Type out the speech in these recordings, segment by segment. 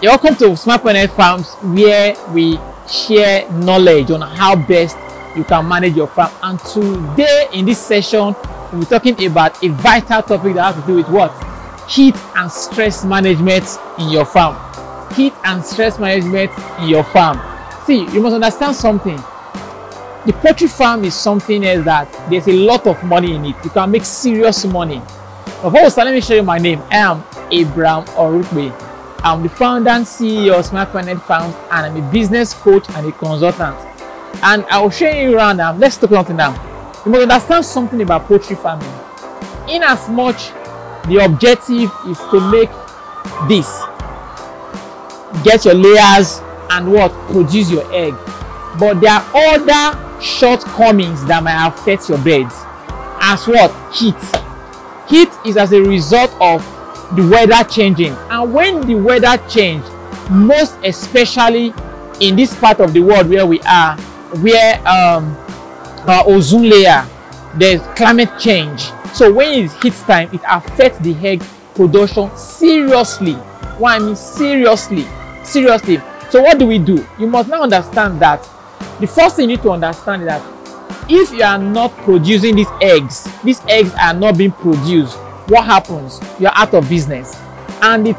You're welcome to Smart Planet Farms, where we share knowledge on how best you can manage your farm. And today in this session, we'll be talking about a vital topic that has to do with what? Heat and stress management in your farm. Heat and stress management in your farm. See, you must understand something. The poultry farm is something else that there's a lot of money in it. You can make serious money. But first, let me show you my name. I am Abraham Orukbe. I'm the founder and CEO of Smart Planet Farms, and I'm a business coach and a consultant. And I'll show you around now. Let's talk something now. You must understand something about poultry farming. In as much the objective is to make this, get your layers and what? Produce your egg. But there are other shortcomings that might affect your birds. As what? Heat. Heat is as a result of the weather changing, and when the weather change, most especially in this part of the world where we are, where our ozone layer, there's climate change. So when it's heat time, it affects the egg production seriously. What I mean seriously. So what do? You must now understand that the first thing you need to understand is that if you are not producing these eggs are not being produced, what happens? You're out of business. And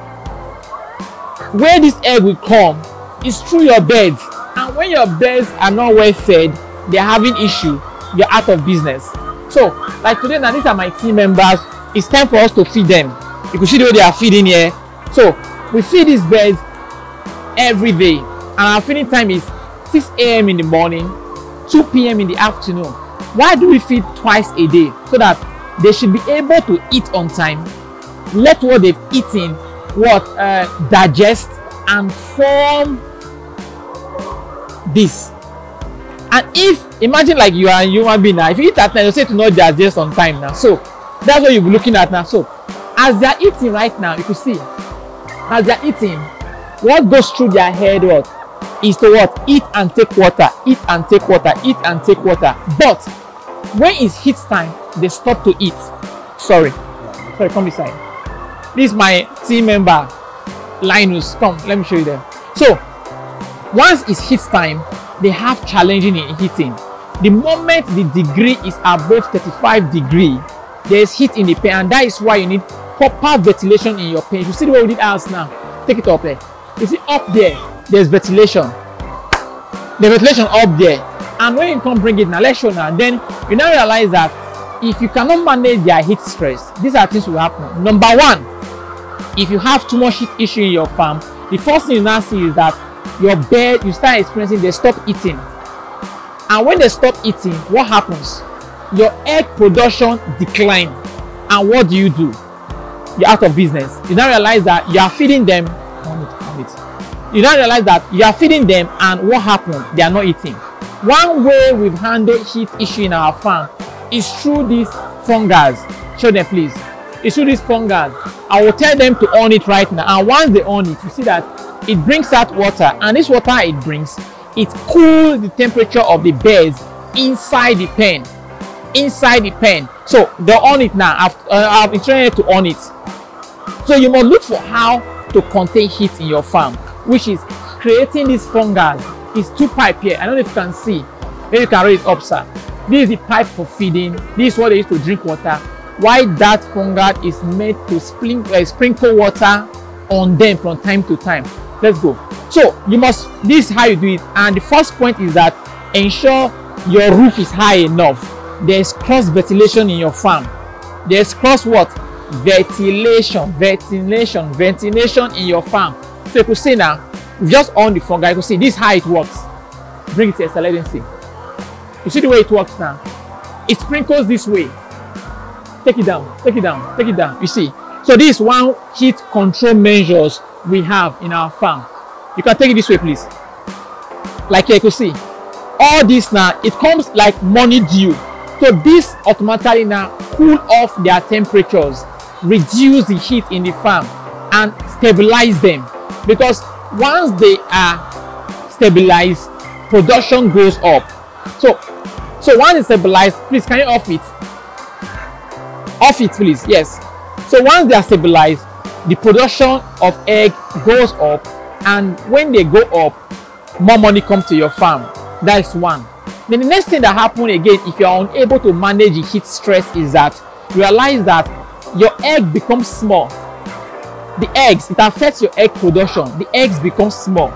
where this egg will come is through your birds. And when your birds are not well fed, they're having issue, you're out of business. So, like today now, these are my team members. It's time for us to feed them. You can see the way they are feeding here. So, we feed these birds every day. And our feeding time is 6 a.m. in the morning, 2 p.m. in the afternoon. Why do we feed twice a day? So that they should be able to eat on time, let what they've eaten digest and form this. And if, imagine like you are a human being now, if you eat at night, you say to not digest on time now. So that's what you'll be looking at now. So as they're eating right now, you can see, as they're eating, what goes through their head is to what? Eat and take water, eat and take water, eat and take water. But when it's heat time, they stop to eat. Sorry, come this side. This is my team member, Linus. Come, let me show you there. So, once it's heat time, they have challenging in eating. The moment the degree is above 35 degrees, there is heat in the pen, and that is why you need proper ventilation in your pen. You see the way we did ours now? Take it up there. You see up there, there's ventilation. The ventilation up there. And when you come bring it now, let's show now, then you now realize that if you cannot manage their heat stress, these are things will happen. Number one, if you have too much heat issue in your farm, the first thing you now see is that your bird, you start experiencing, they stop eating. And when they stop eating, what happens? Your egg production decline. And what do? You're out of business. You now realize that you are feeding them. You now realize that you are feeding them, and what happened? They are not eating. One way we've handled heat issue in our farm is through these fungus. Show them please. It's through these fungus. I will tell them to on it right now, and once they on it, you see that it brings out water, and this water it brings, it cools the temperature of the birds inside the pen. So they're on it now. I've instructed to on it. So you must look for how to contain heat in your farm, which is creating this fungus. It's two pipe here. I don't know if you can see. Maybe you can raise it up, sir. This is the pipe for feeding. This is what they use to drink water. Why that fungus is made to sprinkle water on them from time to time. Let's go. So you must, this is how you do it. And the first point is that ensure your roof is high enough. There's cross ventilation in your farm. There's cross what? Ventilation in your farm. So you could see now, just on the fungi, you can see this is how it works. Bring it here, so let them see. You see the way it works now? It sprinkles this way. Take it down. You see? So this is one heat control measures we have in our farm. You can take it this way, please. Like here, you can see. All this now, it comes like morning dew. So this automatically now cool off their temperatures, reduce the heat in the farm, and stabilize them. Because once they are stabilized, production goes up. So once it's stabilized, please can you off it? Off it, please. Yes. So once they are stabilized, the production of egg goes up, and when they go up, more money comes to your farm. That is one. Then the next thing that happens again, if you are unable to manage the heat stress, is that you realize that your egg becomes small. The eggs, it affects your egg production. The eggs become small.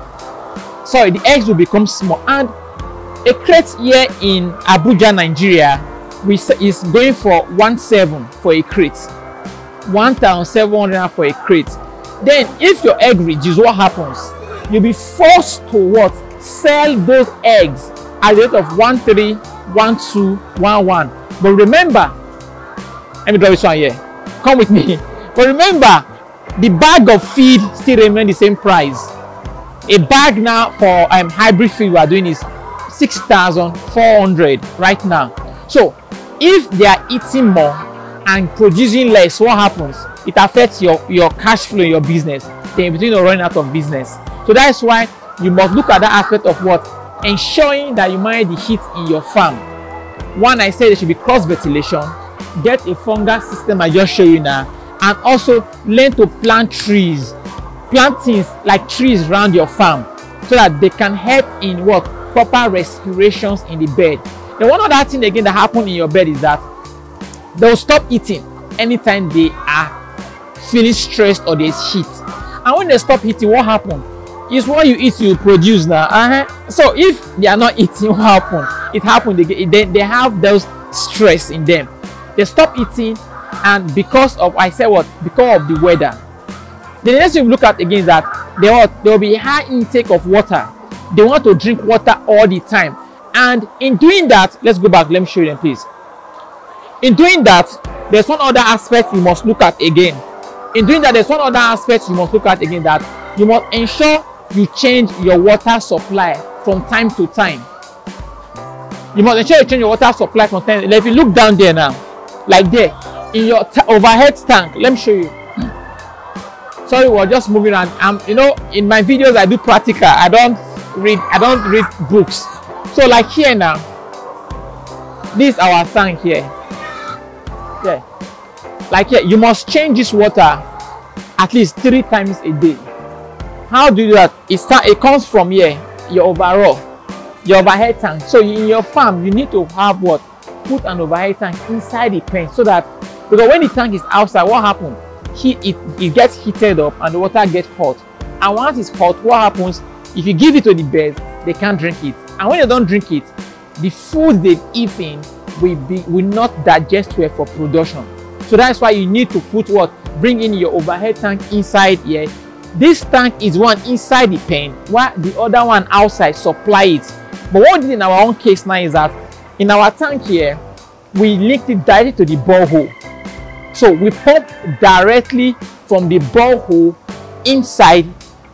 Sorry, the eggs will become small. And a crate here in Abuja, Nigeria, is going for 1,700 for a crate. 1,700 for a crate. Then if your egg reduces, what happens? You'll be forced to what? Sell those eggs at the rate of 1,300, 1,200, 1,100. But remember, let me draw this one here. Come with me. But remember, the bag of feed still remains the same price. A bag now for hybrid feed we are doing is 6,400 right now. So if they are eating more and producing less, what happens? It affects your cash flow in your business. Then between you're running out of business. So that's why you must look at that aspect of what? Ensuring that you manage the heat in your farm. One, I said there should be cross ventilation. Get a fungal system I just showed you now, and also learn to plant trees. Plant things like trees around your farm so that they can help in what? Proper respirations in the bed. And one other thing again that happens in your bed is that they'll stop eating anytime they are feeling stressed or there's heat. And when they stop eating, what happens? Is what you eat you produce now. So if they are not eating, what happens? It happens they have those stress in them. They stop eating, and because of, I said what? Because of the weather. The next thing we look at again is that there will be high intake of water. They want to drink water all the time. And in doing that, let's go back, let me show you them please. In doing that, there's one other aspect you must look at again. In doing that, there's one other aspect you must look at again, that you must ensure you change your water supply from time to time. You must ensure you change your water supply from time to time. If you look down there now, like there, in your overhead tank, let me show you. Sorry, we're just moving around. You know, in my videos I do practical. I don't read books. So like here now, this is our tank here. Yeah. Like here, you must change this water at least 3 times a day. How do you do that? It comes from here, your overhead tank. So in your farm, you need to have what? Put an overhead tank inside the pen, so that, because when the tank is outside, what happens? It gets heated up and the water gets hot. And once it's hot, what happens? If you give it to the birds, they can't drink it. And when they don't drink it, the food they've eaten will not digest well for production. So that's why you need to put what? Bring in your overhead tank inside here. This tank is one inside the pen, while the other one outside supply it. But what we did in our own case now is that in our tank here, we linked it directly to the borehole. So we pump directly from the borehole inside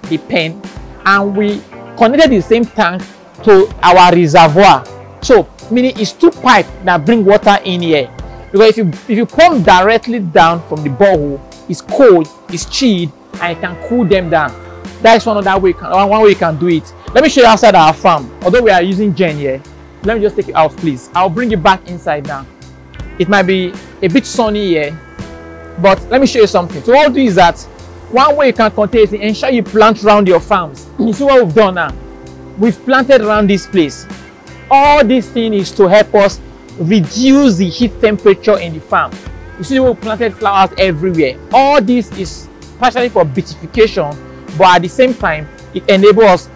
the pen, and we connected the same tank to our reservoir. So meaning it's 2 pipes that bring water in here. Because if you pump directly down from the borehole, it's cold, it's chilled, and it can cool them down. That is one way you can do it. Let me show you outside our farm. Although we are using Gen here, let me just take it out, please. I'll bring it back inside now. It might be a bit sunny here, but let me show you something. So what I'll do is that one way you can contain is ensure you plant around your farms. You see what we've done now? We've planted around this place. All this thing is to help us reduce the heat temperature in the farm. You see, we planted flowers everywhere. All this is partially for beautification, but at the same time, it enables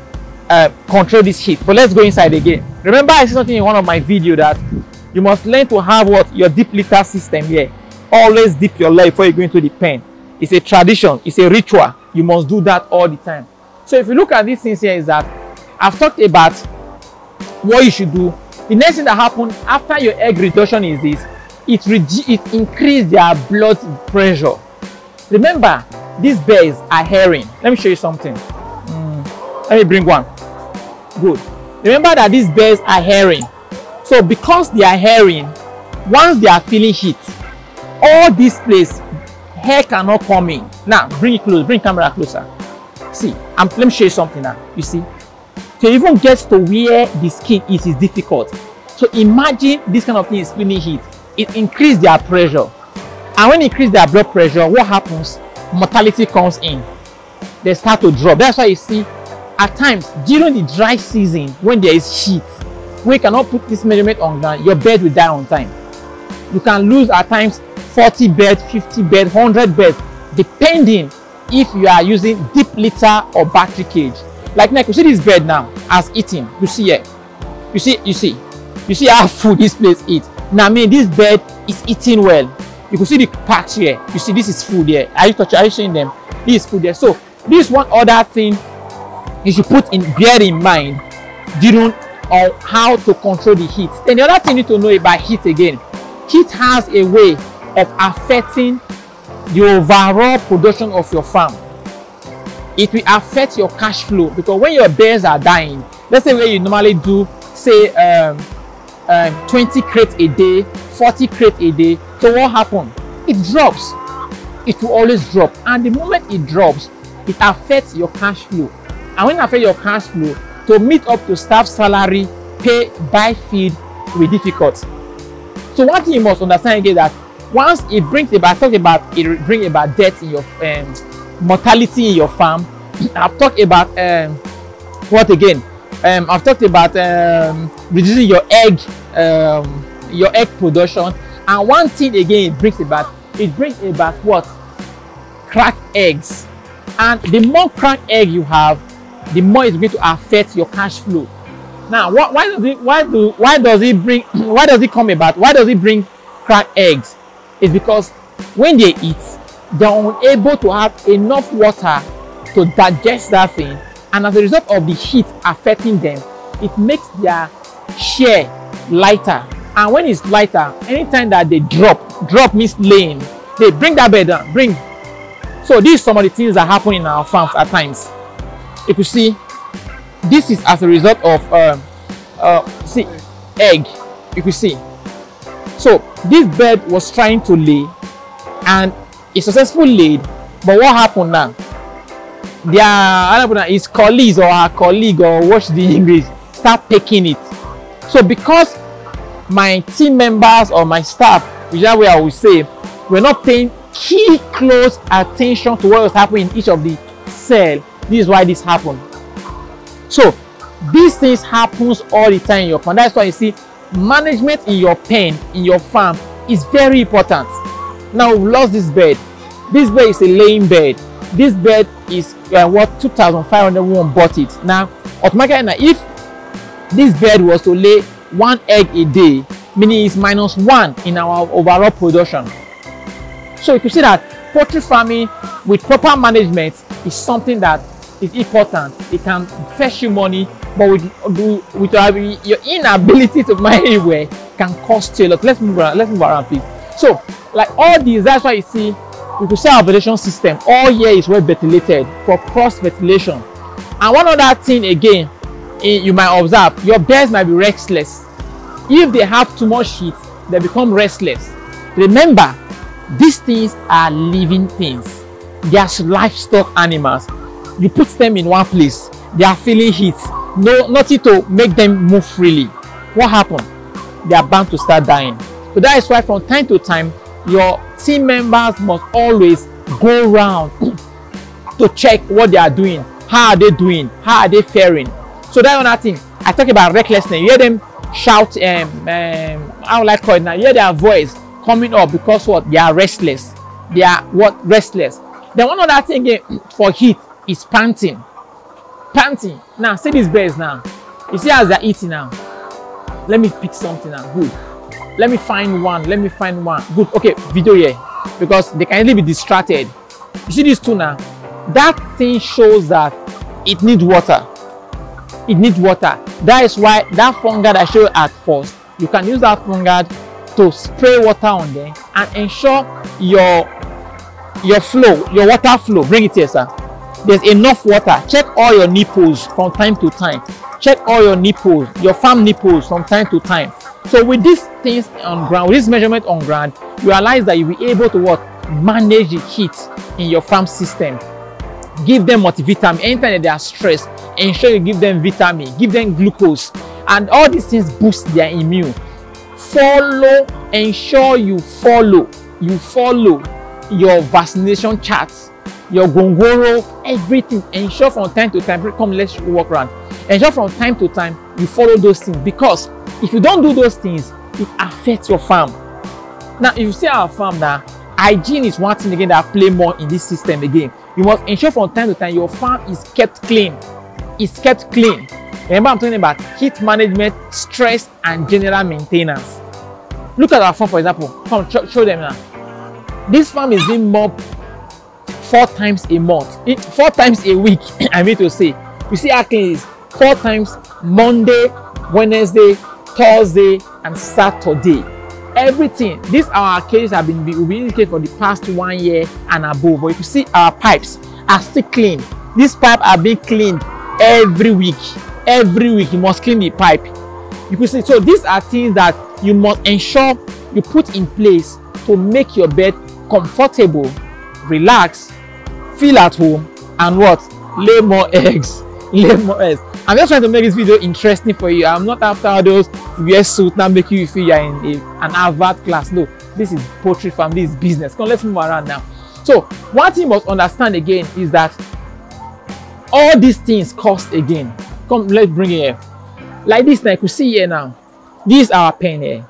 us control this heat. But let's go inside again. Remember, I said something in one of my videos that you must learn to have what? Your deep litter system here. Always dip your leg before you go into the pen. It's a tradition, it's a ritual. You must do that all the time. So if you look at these things here, is that I've talked about what you should do. The next thing that happens after your egg reduction is this: it increases their blood pressure. Remember, these birds are herring. Let me show you something. Let me bring one. Good. Remember that these birds are herring. So because they are herring, once they are feeling heat, all this place, hair cannot come in. Now bring it close, bring camera closer. See, let me show you something now. You see, to even get to where the skin is difficult. So imagine this kind of thing is feeling heat. It increases their pressure, and when it increases their blood pressure, what happens? Mortality comes in. they start to drop. That's why you see at times during the dry season, when there is heat, we cannot put this measurement on ground, your bird will die on time. You can lose at times 40 birds, 50 birds, 100 birds, depending if you are using deep litter or battery cage. Like now, you see this bird now has eaten. You see here. You see how food this place eats. Now, I mean, this bird is eating well. You can see the patch here. You see, this is food here. Are you seeing them? This is food there. So, this one other thing you should bear in mind during how to control the heat. Then the other thing you need to know about heat again. Heat has a way of affecting the overall production of your farm. It will affect your cash flow, because when your birds are dying, let's say where you normally do say 20 crates a day, 40 crates a day, so what happens? It drops. It will always drop, and the moment it drops, it affects your cash flow. And when it affects your cash flow, to meet up to staff salary, pay, buy feed will be difficult. So one thing you must understand again, that once it brings about, bring about death in your mortality in your farm. I've talked about what again? I've talked about reducing your egg production. And one thing again it brings about what? Cracked eggs. And the more cracked egg you have, the more it's going to affect your cash flow. Now, why does it bring cracked eggs? It's because when they eat, they're unable to have enough water to digest that thing, and as a result of the heat affecting them, it makes their share lighter. And when it's lighter, anytime that they drop means laying, they bring that bed down, So these are some of the things that happen in our farms at times. You can see, this is as a result of see, egg. You can see. So this bird was trying to lay, and it successfully laid. But what happened now? His colleagues or her colleague, or watch the English, start picking it. So because my team members or my staff, which is that way I would say, we're not paying close attention to what was happening in each of the cell, this is why this happened. So these things happens all the time in your farm. That's why you see management in your pen, in your farm, is very important. Now we've lost this bird. This bird is a laying bird. This bird is what 2,500 won bought it. Now automatically, now if this bird was to lay 1 egg a day, meaning it's -1 in our overall production. So you can see that poultry farming with proper management is something that is important. It can fetch you money, but with your inability to manage well can cost you a lot. Let's move around please. So like all these, that's why you see we could say our ventilation system all year is well ventilated for cross ventilation. And one other thing again, you might observe, your birds might be restless. If they have too much heat, they become restless. Remember, these things are living things. They are livestock animals. You put them in one place, they are feeling heat, nothing to make them move freely. What happened? They are bound to start dying. So that is why from time to time, your team members must always go around to check what they are doing. How are they doing? How are they faring? So that's another thing. I talk about recklessness. You hear them shout, how will I call it now? You hear their voice coming up because what? They are restless. They are what? Restless. Then one other thing again for heat is panting. Panting. Now see these birds now. You see as they're eating now. Let me pick something now. Good. Let me find one. Good. Okay, video here, because they can easily be distracted. You see these two now? That thing shows that it needs water. It needs water. That is why that fungi I showed you at first, you can use that fungi to spray water on them and ensure your flow, your water flow. Bring it here, sir. There's enough water. Check all your nipples from time to time. Check all your nipples, your farm nipples from time to time. So with these things on ground, with this measurement on ground, you realize that you'll be able to what? Manage the heat in your farm system. Give them multivitamin. Anytime that they are stressed, ensure you give them vitamin, give them glucose, and all these things boost their immune. Ensure you follow your vaccination charts. your gongoro, everything. Ensure from time to time, come let's walk around. Ensure from time to time you follow those things, because if you don't do those things, it affects your farm. Now, if you see our farm now, hygiene is one thing again that play more in this system again. You must ensure from time to time your farm is kept clean. It's kept clean. Remember, I'm talking about heat management, stress, and general maintenance. Look at our farm, for example. Come show them now. This farm is being mopped 4 times a month, 4 times a week. I mean to say, you see how clean it is. 4 times: Monday, Wednesday, Thursday, and Saturday. Everything. These our cases have been indicated for the past 1 year and above. But you can see our pipes are still clean. These pipes are being cleaned every week. Every week you must clean the pipe. You can see. So these are things that you must ensure you put in place to make your bed comfortable, relax, feel at home, and what? Lay more eggs. Lay more eggs. I'm just trying to make this video interesting for you. I'm not after all those wear suit now making you feel you're in an Harvard class. No, this is poultry farm, this is business. Come, let's move around now. So one thing you must understand again is that all these things cost again. Come, let's bring it here. Like this now, you can see here now. This is our pen here.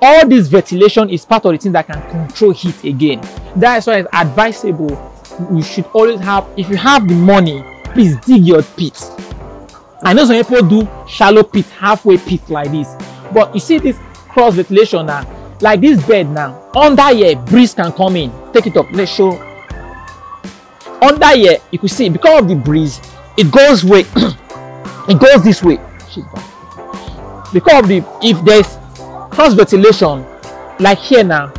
All this ventilation is part of the thing that can control heat again. That's why it's advisable. You should always have, if you have the money, please dig your pit. I know some people do shallow pit, halfway pit like this, but you see this cross ventilation now, like this bed now, under here breeze can come in. Take it up, let's show. Under here you can see, because of the breeze, it goes way it goes this way. Because of the, if there's cross ventilation like here now,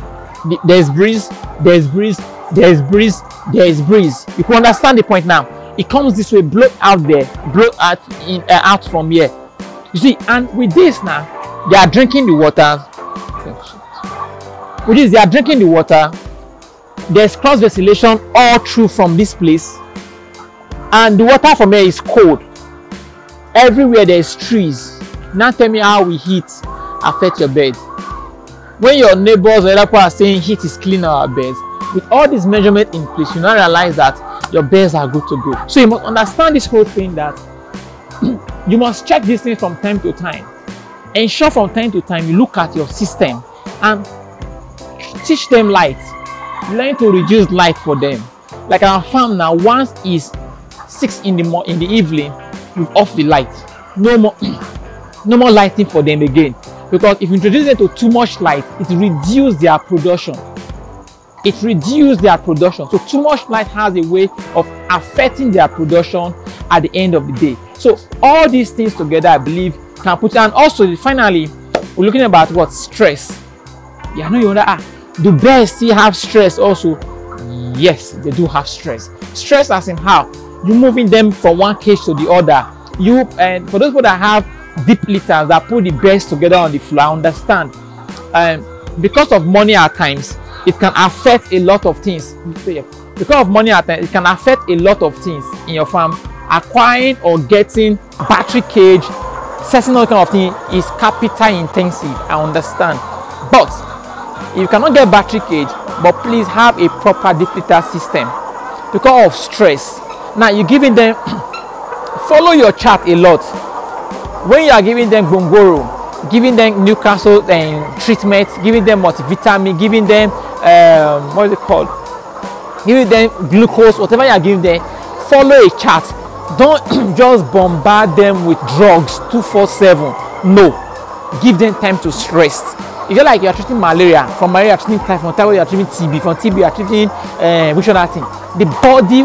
there's breeze, there's breeze, there's breeze, there's breeze. You can understand the point now. It comes this way, blow out there, blow out in out from here. You see, and with this now, they are drinking the water. With this, they are drinking the water. There's cross ventilation all through from this place, and the water from here is cold. Everywhere there's trees. Now tell me how we heat affect your bed. When your neighbors or other people are saying heat is clean our beds, with all this measurement in place, you now realize that your beds are good to go. So you must understand this whole thing, that you must check these things from time to time. Ensure from time to time you look at your system and teach them light. Learn to reduce light for them. Like our farm now, once is 6 in the evening, we've off the light. No more no more lighting for them again, because if you introduce them to too much light, it reduces their production. It reduces their production. So too much light has a way of affecting their production at the end of the day. So all these things together, I believe, can put, and also finally we're looking about what? Stress. Yeah, I know you wonder, do bears still have stress also? Yes, they do have stress. Stress as in how? You moving them from one cage to the other. You, and for those people that have deep litters that put the bears together on the floor, I understand. Because of money at times, it can affect a lot of things. Because of money at times, it can affect a lot of things in your farm. Acquiring or getting battery cage, setting all kind of thing is capital intensive. I understand. But if you cannot get battery cage, but please have a proper deep litter system because of stress. Now you're giving them follow your chart a lot. When you are giving them gongoro, giving them Newcastle treatment, giving them multivitamin, giving them what is it called, giving them glucose, whatever you are giving them, follow a chart. Don't just bombard them with drugs 24/7. No, give them time to rest. It's just like you are treating malaria. From malaria, you are treating typhoid. From typhoid, you are treating TB. From TB, you are treating which other thing? The body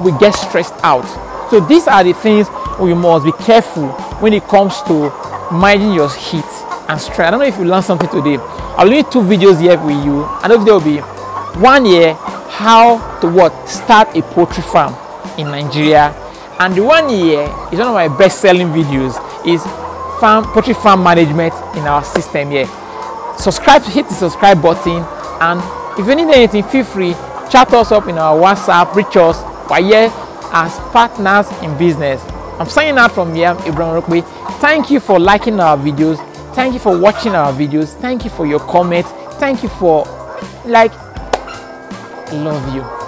will get stressed out. So these are the things we must be careful when it comes to managing your heat and stress. I don't know if you learned something today. I'll leave 2 videos here with you. Another video will be 1 year how to start a poultry farm in Nigeria, and the 1 year is one of my best-selling videos. Is poultry farm management in our system here. Subscribe, hit the subscribe button, and if you need anything, feel free, chat us up in our WhatsApp, reach us. We're here as partners in business. I'm signing out from here, Ibrahim Rokwe. Thank you for liking our videos. Thank you for watching our videos. Thank you for your comments. Thank you for I love you.